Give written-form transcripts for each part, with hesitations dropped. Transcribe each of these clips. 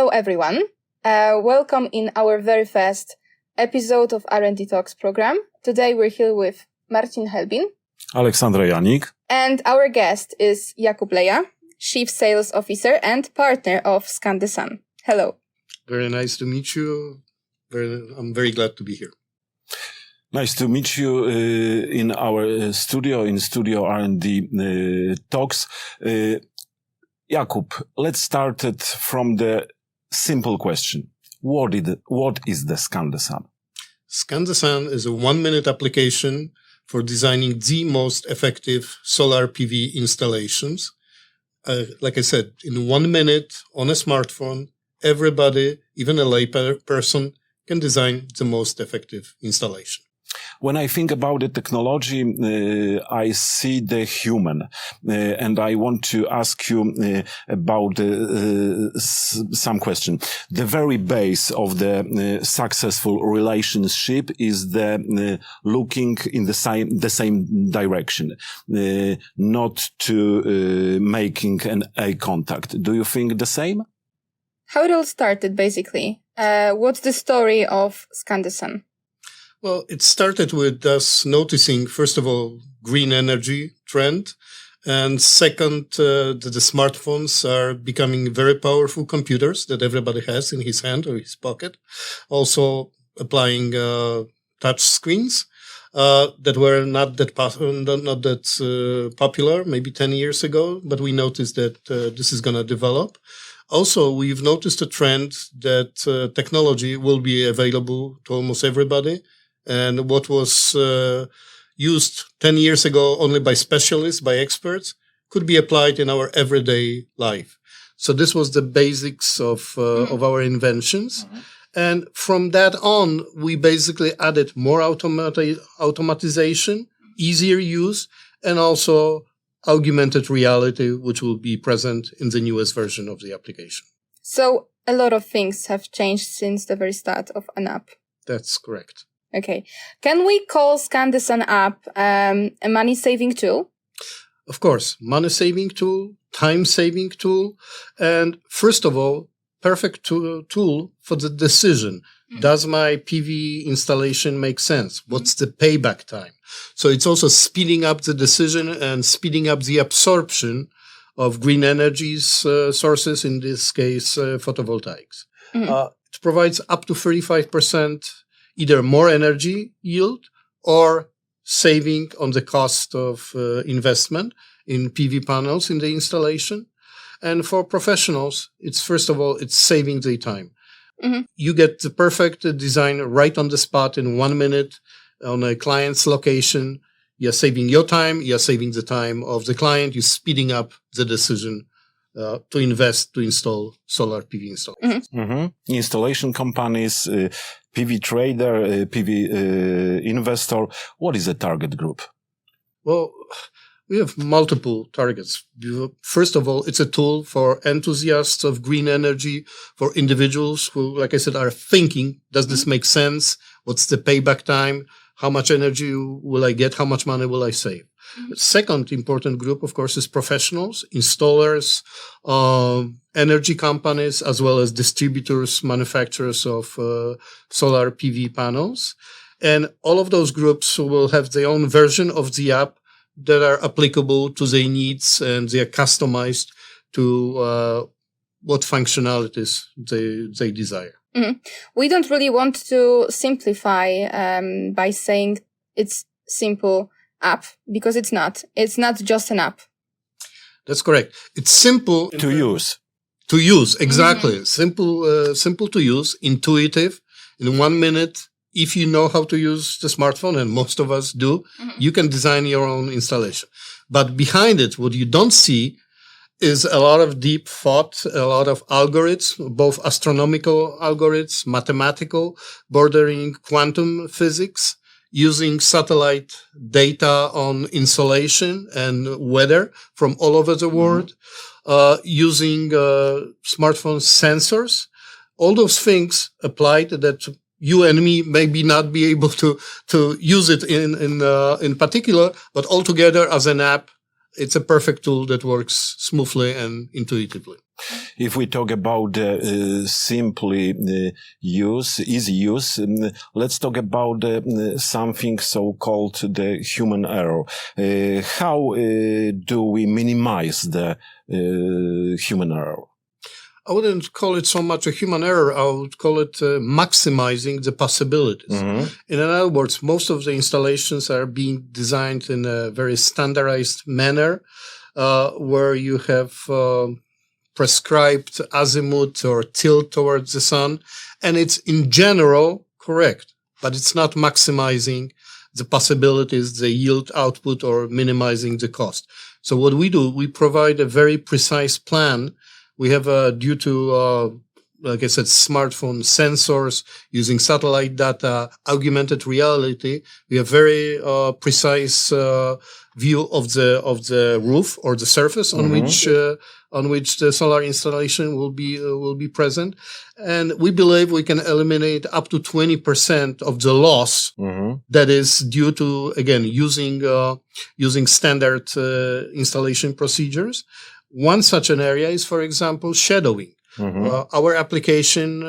everyone. Welcome in our very first episode of R&D Talks program. Today we're here with Marcin Helbin, Aleksandra Janik, and our guest is Jakub Leja, Chief Sales Officer and partner of Scanthesun. Hello. Very nice to meet you. I'm very glad to be here. Nice to meet you in our studio R&D Talks. Jakub, let's start it from the simple question. What is the Scanthesun? Scanthesun is a 1-minute application for designing the most effective solar PV installations. Like I said, in 1 minute on a smartphone, everybody, even a lay person, can design the most effective installation. When I think about the technology, I see the human, and I want to ask you about some question. The very base of the successful relationship is the looking in the same direction, not to making an eye contact. Do you think the same? How it all started, basically. What's the story of Scanthesun? Well, it started with us noticing, first of all, green energy trend. And second, that the smartphones are becoming very powerful computers that everybody has in his hand or his pocket. Also applying touch screens that were not that popular maybe 10 years ago. But we noticed that this is going to develop. Also, we've noticed a trend that technology will be available to almost everybody. And what was used 10 years ago only by specialists, by experts, could be applied in our everyday life. So this was the basics of our inventions. Mm-hmm. And from that on, we basically added more automatization, easier use, and also augmented reality, which will be present in the newest version of the application. So a lot of things have changed since the very start of an app. That's correct. Okay. Can we call Scanthesun app a money-saving tool? Of course. Money-saving tool, time-saving tool, and first of all, perfect tool for the decision. Mm-hmm. Does my PV installation make sense? What's the payback time? So it's also speeding up the decision and speeding up the absorption of green energy sources, in this case, photovoltaics. Mm-hmm. It provides up to 35% either more energy yield or saving on the cost of investment in PV panels in the installation. And for professionals, it's first of all, it's saving the time. Mm-hmm. You get the perfect design right on the spot in 1 minute on a client's location. You're saving your time. You're saving the time of the client. You're speeding up the decision to invest, to install solar PV installations. Mm-hmm. Mm-hmm. Installation companies, PV trader, PV investor. What is the target group? Well, we have multiple targets. First of all, it's a tool for enthusiasts of green energy, for individuals who, like I said, are thinking, does this make sense? What's the payback time? How much energy will I get? How much money will I save? Mm-hmm. The second important group, of course, is professionals, installers, energy companies, as well as distributors, manufacturers of solar PV panels. And all of those groups will have their own version of the app that are applicable to their needs, and they are customized to what functionalities they desire. Mm-hmm. We don't really want to simplify by saying it's simple app, because it's not. It's not just an app. That's correct. It's simple to use. To use, exactly. Mm-hmm. Simple to use, intuitive. In 1 minute, if you know how to use the smartphone, and most of us do, mm-hmm. you can design your own installation. But behind it, what you don't see is a lot of deep thought, a lot of algorithms, both astronomical algorithms, mathematical, bordering quantum physics, using satellite data on insolation and weather from all over the world, using smartphone sensors. All those things applied that you and me maybe not be able to use it in particular, but altogether as an app, it's a perfect tool that works smoothly and intuitively. If we talk about easy use, let's talk about something so-called the human error. How do we minimize the human error? I wouldn't call it so much a human error. I would call it maximizing the possibilities. Mm-hmm. In other words, most of the installations are being designed in a very standardized manner, where you have prescribed azimuth or tilt towards the sun, and it's in general correct, but it's not maximizing the possibilities, the yield output, or minimizing the cost. So what we do, we provide a very precise plan. We have, due to, like I said, smartphone sensors, using satellite data, augmented reality, we have very precise view of the roof or the surface on which the solar installation will be present, and we believe we can eliminate up to 20% of the loss that is due to, again, using standard installation procedures. One such an area is, for example, shadowing. Our application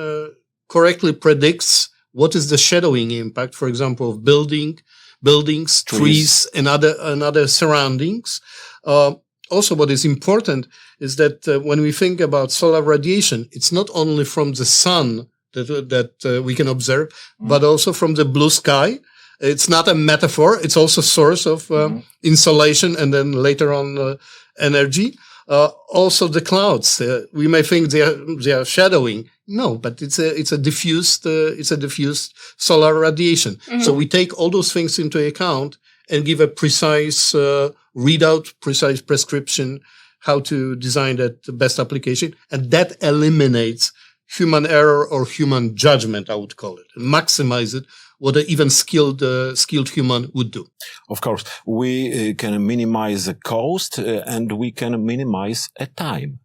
correctly predicts what is the shadowing impact, for example, of buildings, trees, and other surroundings. Also, what is important is that when we think about solar radiation, it's not only from the sun that we can observe, but also from the blue sky. It's not a metaphor; it's also a source of insolation and then later on energy. Also, the clouds. We may think they are shadowing. No, but it's a diffused solar radiation. So we take all those things into account and give a precise readout, precise prescription, how to design that best application. And that eliminates human error or human judgment, I would call it, and maximize it, what an even skilled human would do. Of course, we can minimize the cost and we can minimize time.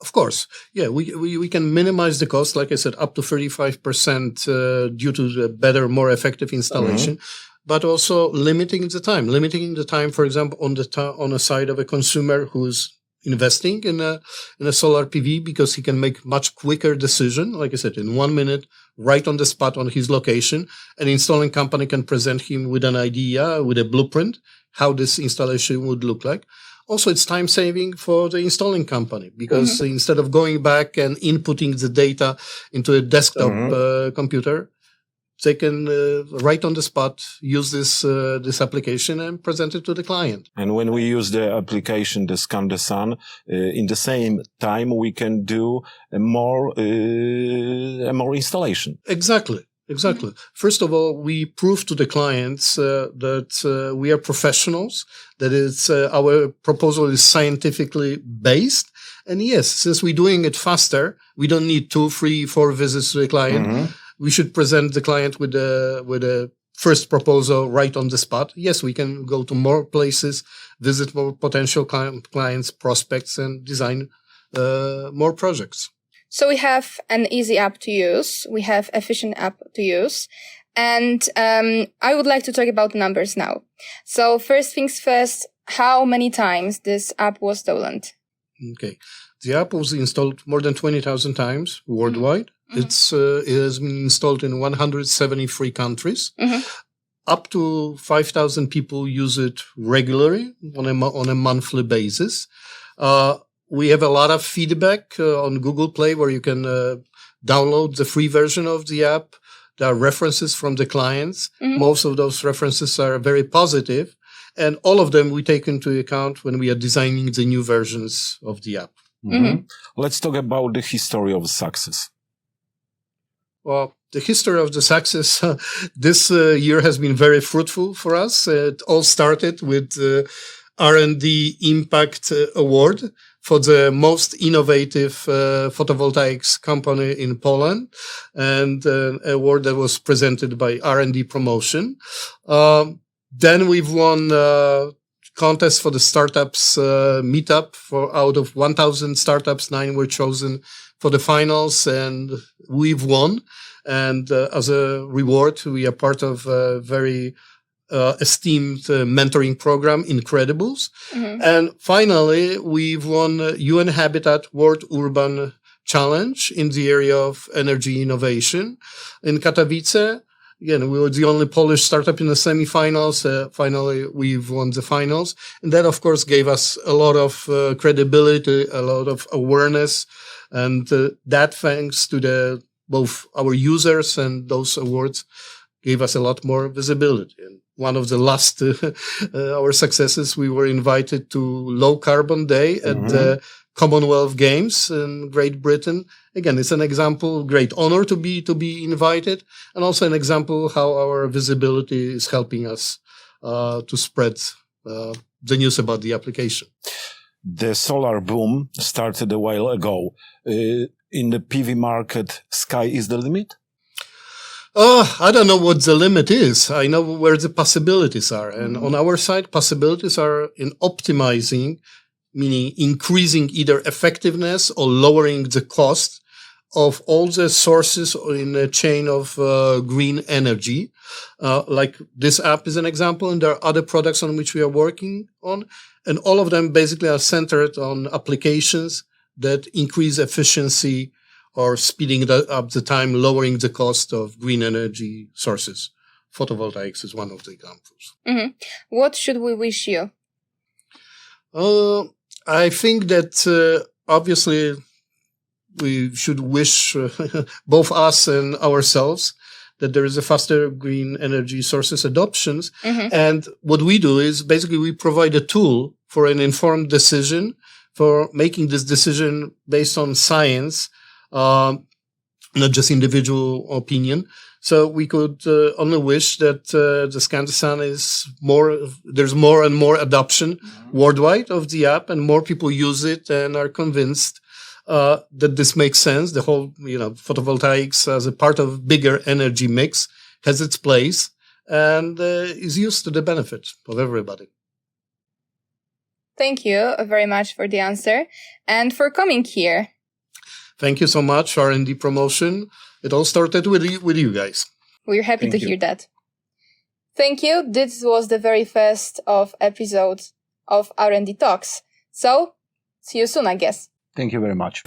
Of course. Yeah, we can minimize the cost, like I said, up to 35% due to the better, more effective installation. But also limiting the time, for example, on the side of a consumer who's investing in a solar PV, because he can make much quicker decision, like I said, in 1 minute, right on the spot on his location. An installing company can present him with an idea, with a blueprint, how this installation would look like. Also, it's time saving for the installing company, because instead of going back and inputting the data into a desktop computer, they can right on the spot use this application and present it to the client. And when we use the application, the Scanthesun, in the same time we can do a more installation. Exactly. First of all, we prove to the clients that we are professionals, that it's our proposal is scientifically based. And yes, since we're doing it faster, we don't need 2, 3, 4 visits to the client. We should present the client with a first proposal right on the spot. Yes, we can go to more places, visit more potential clients, prospects, and design more projects. So we have an easy app to use. We have efficient app to use. And I would like to talk about numbers now. So first things first, how many times this app was downloaded? Okay. The app was installed more than 20,000 times worldwide. It has been installed in 173 countries. Up to 5,000 people use it regularly on a monthly basis. We have a lot of feedback on Google Play, where you can download the free version of the app. There are references from the clients. Most of those references are very positive, and all of them we take into account when we are designing the new versions of the app. Let's talk about the history of success. Well, the history of the success this year has been very fruitful for us. It all started with the R&D Impact Award for the most innovative photovoltaics company in Poland, and an award that was presented by R&D Promotion. Then we've won contest for the startups meetup. Out of 1,000 startups, 9 were chosen for the finals, and we've won. And as a reward, we are part of a very esteemed mentoring program, Incredibles. And finally, we've won UN Habitat World Urban Challenge in the area of energy innovation in Katowice. Again, we were the only Polish startup in the semifinals. Finally, we've won the finals. And that, of course, gave us a lot of credibility, a lot of awareness. And that, thanks to both our users and those awards, gave us a lot more visibility. And one of the last our successes, we were invited to Low Carbon Day at the Commonwealth Games in Great Britain. Again, it's an example, great honor to be invited, and also an example how our visibility is helping us to spread the news about the application. The solar boom started a while ago. In the PV market, sky is the limit? I don't know what the limit is. I know where the possibilities are. And on our side, possibilities are in optimizing, meaning increasing either effectiveness or lowering the cost of all the sources in a chain of green energy. Like this app is an example, and there are other products on which we are working on. And all of them basically are centered on applications that increase efficiency or speeding up the time, lowering the cost of green energy sources. Photovoltaics is one of the examples. What should we wish you? I think that obviously we should wish both us and ourselves that there is a faster green energy sources adoptions. And what we do is basically we provide a tool for an informed decision, for making this decision based on science, not just individual opinion. So we could only wish that the Scanthesun there's more and more adoption worldwide of the app, and more people use it and are convinced that this makes sense. The whole, photovoltaics as a part of bigger energy mix has its place and is used to the benefit of everybody. Thank you very much for the answer and for coming here. Thank you so much, R&D promotion. It all started with you guys. We're happy to hear that. Thank you. This was the very first of episodes of R&D Talks. So, see you soon, I guess. Thank you very much.